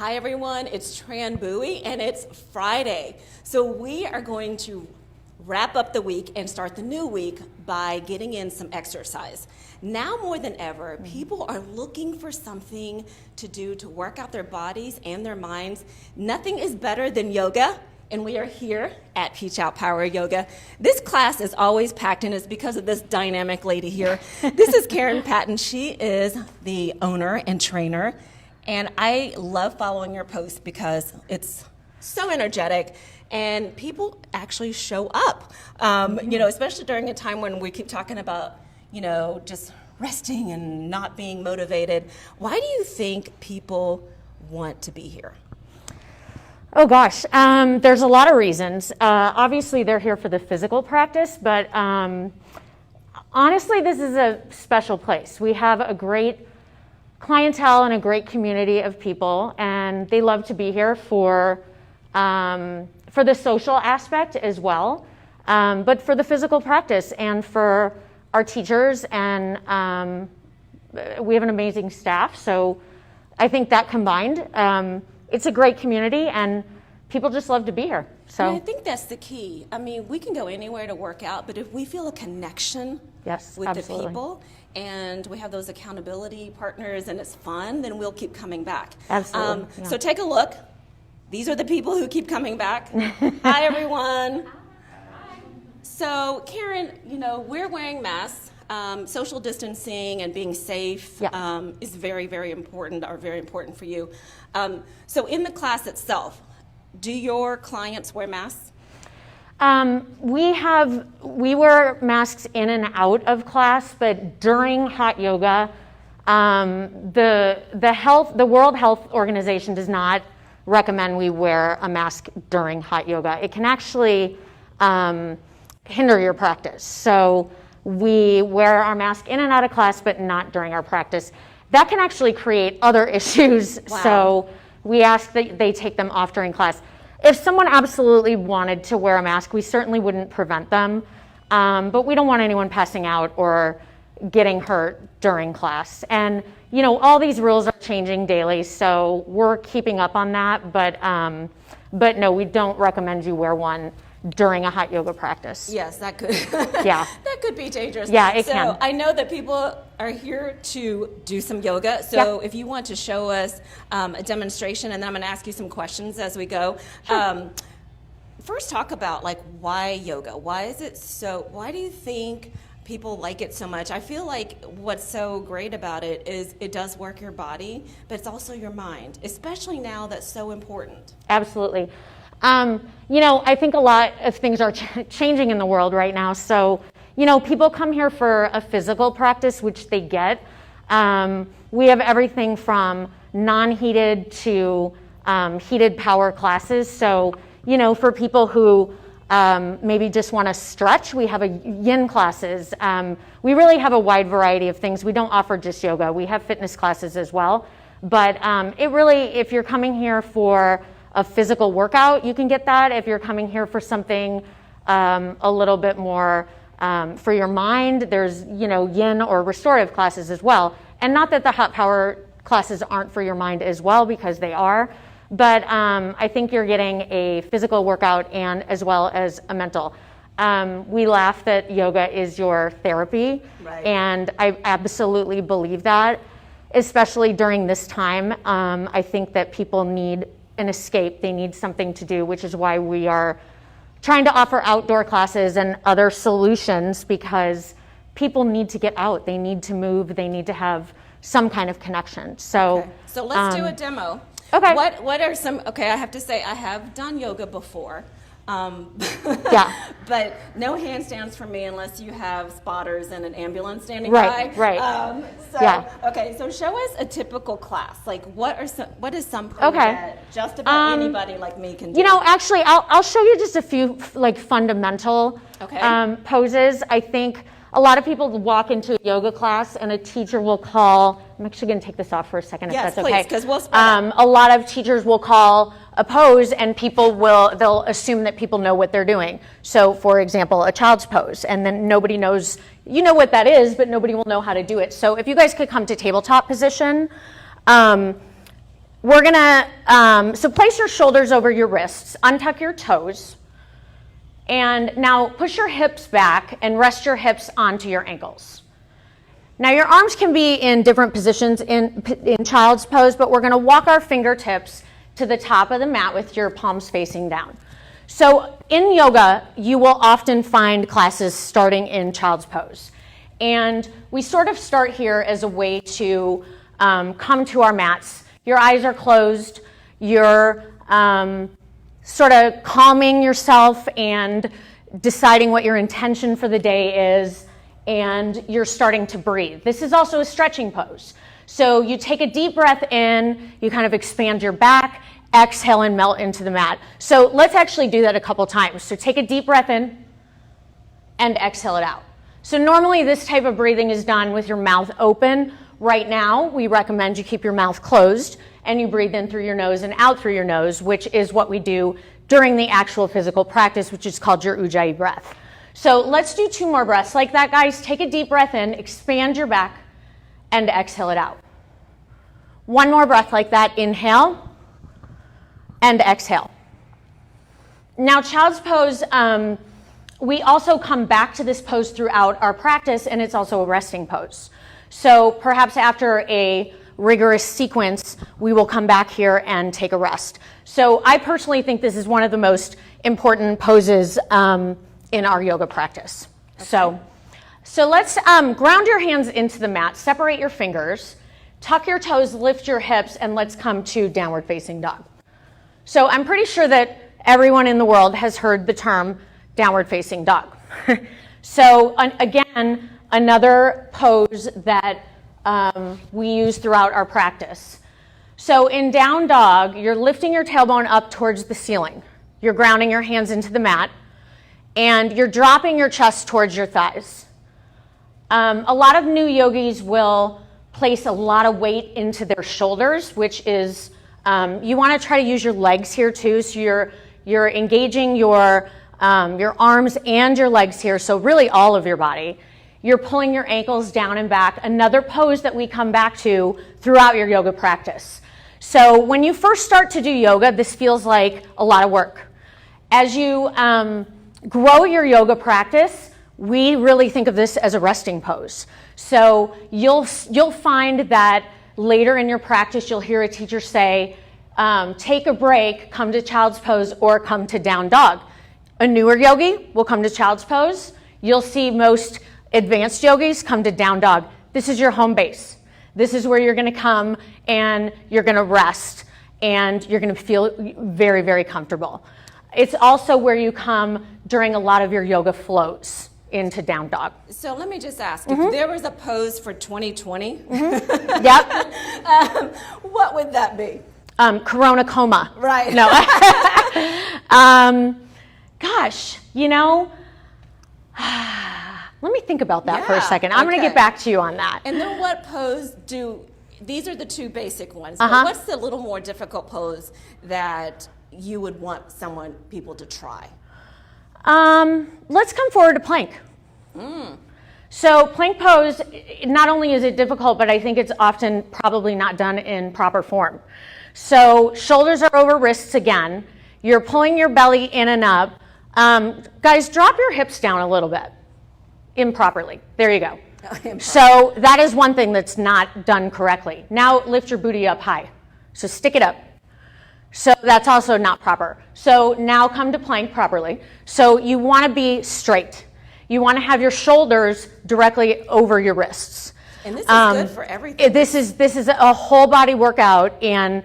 Hi everyone, it's Tran Bowie and it's Friday. So we are going to wrap up the week and start the new week by getting in some exercise. Now more than ever, people are looking for something to do to work out their bodies and their minds. Nothing is better than yoga, and we are here at Peach Out Power Yoga. This class is always packed, and it's because of this dynamic lady here. This is Patton. She is the owner and trainer. And I love following your posts because it's so energetic and people actually show up, especially during a time when we keep talking about, just resting and not being motivated. Why do you think people want to be here? Oh gosh, there's a lot of reasons. Obviously they're here for the physical practice, but honestly this is a special place. We have a great clientele and a great community of people, and they love to be here for the social aspect as well, but for the physical practice and for our teachers, and we have an amazing staff. So I think that combined, it's a great community and people just love to be here. So and I think that's the key. I mean, we can go anywhere to work out, but if we feel a connection with absolutely. the people and we have those accountability partners and it's fun, then we'll keep coming back. Absolutely. Yeah. So take a look. These are the people who keep coming back. Hi, everyone. So, Karen, we're wearing masks. Social distancing and being safe is very, very important, are very important for you. So in the class itself, do your clients wear masks? We wear masks in and out of class, but during hot yoga, the World Health Organization does not recommend we wear a mask during hot yoga. It can actually hinder your practice. So we wear our mask in and out of class, but not during our practice. That can actually create other issues. Wow. So we ask that they take them off during class. If someone absolutely wanted to wear a mask, we certainly wouldn't prevent them, but we don't want anyone passing out or getting hurt during class. And all these rules are changing daily, so we're keeping up on that, but no, we don't recommend you wear one during a hot yoga practice. Yes, that could that could be dangerous. Yeah, it can. So I know that people are here to do some yoga. So if you want to show us a demonstration, and then I'm going to ask you some questions as we go. Sure. First, talk about why yoga. Why do you think people like it so much? I feel like what's so great about it is it does work your body, but it's also your mind, especially now that's so important. Absolutely. I think a lot of things are changing in the world right now. So, people come here for a physical practice, which they get. We have everything from non-heated to heated power classes. So, for people who maybe just want to stretch, we have yin classes. We really have a wide variety of things. We don't offer just yoga. We have fitness classes as well. But if you're coming here for a physical workout, you can get that. If you're coming here for something a little bit more for your mind, there's yin or restorative classes as well. And not that the hot power classes aren't for your mind as well, because they are, but I think you're getting a physical workout and as well as a mental. We laugh that yoga is your therapy, right. And I absolutely believe that, especially during this time. I think that people need an escape. They need something to do, which is why we are trying to offer outdoor classes and other solutions, because people need to get out. They need to move. They need to have some kind of connection. So, So let's do a demo. Okay. What are some? Okay, I have to say I have done yoga before. But no handstands for me unless you have spotters and an ambulance standing by. Right. Okay, so show us a typical class. What is something that just about anybody like me can do? Actually, I'll show you just a few fundamental poses. I think a lot of people walk into a yoga class and a teacher will call. I'm actually going to take this off for a second, if that's okay. Yes, please, because we'll spot a lot of teachers will call a pose, and they'll assume that people know what they're doing. So, for example, a child's pose, and then nobody knows, what that is, but nobody will know how to do it. So if you guys could come to tabletop position, we're gonna, so place your shoulders over your wrists, untuck your toes, and now push your hips back and rest your hips onto your ankles. Now your arms can be in different positions in child's pose, but we're gonna walk our fingertips to the top of the mat with your palms facing down. So in yoga, you will often find classes starting in child's pose. And we sort of start here as a way to come to our mats. Your eyes are closed, you're sort of calming yourself and deciding what your intention for the day is, and you're starting to breathe. This is also a stretching pose. So you take a deep breath in, you kind of expand your back, exhale and melt into the mat. So let's actually do that a couple times. So take a deep breath in and exhale it out. So normally this type of breathing is done with your mouth open. Right now, we recommend you keep your mouth closed and you breathe in through your nose and out through your nose, which is what we do during the actual physical practice, which is called your Ujjayi breath. So let's do 2 more breaths like that, guys. Take a deep breath in, expand your back, and exhale it out. 1 more breath like that. Inhale and exhale. Now, child's pose, we also come back to this pose throughout our practice, and it's also a resting pose. So perhaps after a rigorous sequence, we will come back here and take a rest. So I personally think this is one of the most important poses in our yoga practice. Okay. So let's ground your hands into the mat, separate your fingers, tuck your toes, lift your hips, and let's come to downward facing dog. So I'm pretty sure that everyone in the world has heard the term downward facing dog. So again, another pose that we use throughout our practice. So in down dog, you're lifting your tailbone up towards the ceiling. You're grounding your hands into the mat, and you're dropping your chest towards your thighs. A lot of new yogis will place a lot of weight into their shoulders, which is, you want to try to use your legs here too, so you're engaging your arms and your legs here, so really all of your body. You're pulling your ankles down and back, another pose that we come back to throughout your yoga practice. So when you first start to do yoga, this feels like a lot of work. As you grow your yoga practice, we really think of this as a resting pose. So you'll find that later in your practice, you'll hear a teacher say, take a break, come to child's pose, or come to down dog. A newer yogi will come to child's pose. You'll see most advanced yogis come to down dog. This is your home base. This is where you're going to come and you're going to rest and you're going to feel very, very comfortable. It's also where you come during a lot of your yoga flows into down dog. So let me just ask, if there was a pose for 2020, Yep. What would that be? Corona coma. Right. No. Gosh, let me think about that for a second. I'm going to get back to you on that. And then what pose these are the 2 basic ones, but what's the little more difficult pose that you would want people to try? Let's come forward to plank. So plank pose, not only is it difficult, but I think it's often probably not done in proper form. So shoulders are over wrists again. You're pulling your belly in and up. Guys, drop your hips down a little bit. Improperly. There you go. So that is one thing that's not done correctly. Now lift your booty up high. So stick it up. So that's also not proper. So now come to plank properly. So you want to be straight. You want to have your shoulders directly over your wrists. And this is good for everything. This is a whole body workout, and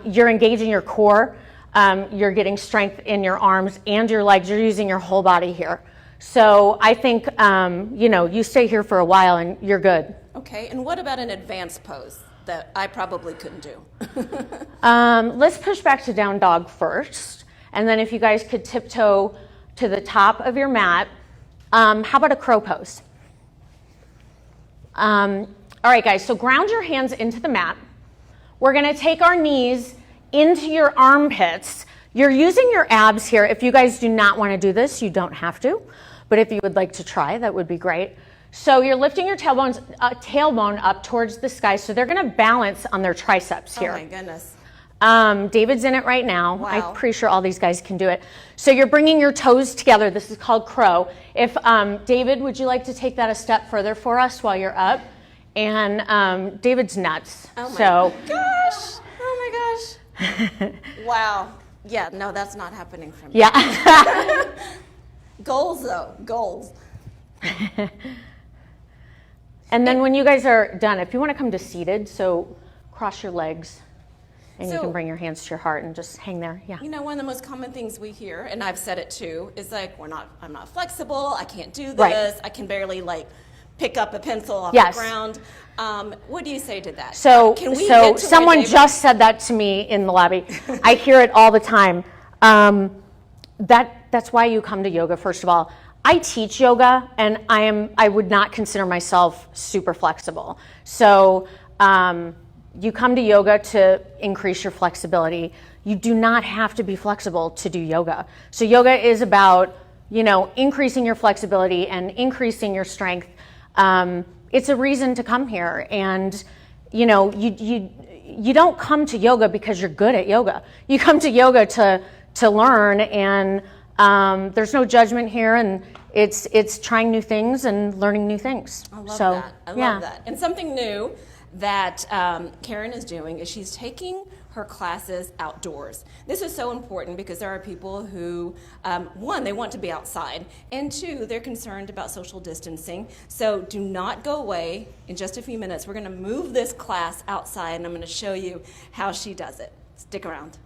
you're engaging your core. You're getting strength in your arms and your legs. You're using your whole body here. So I think, you stay here for a while and you're good. Okay, and what about an advanced pose that I probably couldn't do? Let's push back to down dog first. And then if you guys could tiptoe to the top of your mat. How about a crow pose? All right, guys, so ground your hands into the mat. We're going to take our knees into your armpits. You're using your abs here. If you guys do not want to do this, you don't have to. But if you would like to try, that would be great. So you're lifting your tailbone up towards the sky. So they're going to balance on their triceps here. Oh my goodness. David's in it right now. Wow. I'm pretty sure all these guys can do it. So you're bringing your toes together. This is called crow. If David, would you like to take that a step further for us while you're up? And David's nuts. Oh my so gosh. Oh my gosh. Wow. Yeah, no, that's not happening for me. yeah. Goals though, goals. And then when you guys are done, if you want to come to seated, so cross your legs. And you So- can bring your hands to your heart and just hang there. Yeah. You know, one of the most common things we hear, and I've said it too, is like, I'm not flexible, I can't do this, Right. I can barely like pick up a pencil off Yes. the ground. What do you say to that? So, Can we so get to someone where David- just said that to me in the lobby. I hear it all the time. That's why you come to yoga, first of all. I teach yoga, and I would not consider myself super flexible. So you come to yoga to increase your flexibility. You do not have to be flexible to do yoga. So yoga is about, increasing your flexibility and increasing your strength. It's a reason to come here, and you don't come to yoga because you're good at yoga. You come to yoga to learn, and there's no judgment here, and it's trying new things and learning new things. I love that. I love yeah. that. And something new that Karen is doing is she's taking her classes outdoors. This is so important because there are people who, one, they want to be outside, and two, they're concerned about social distancing. So do not go away. In just a few minutes, we're going to move this class outside, and I'm going to show you how she does it. Stick around.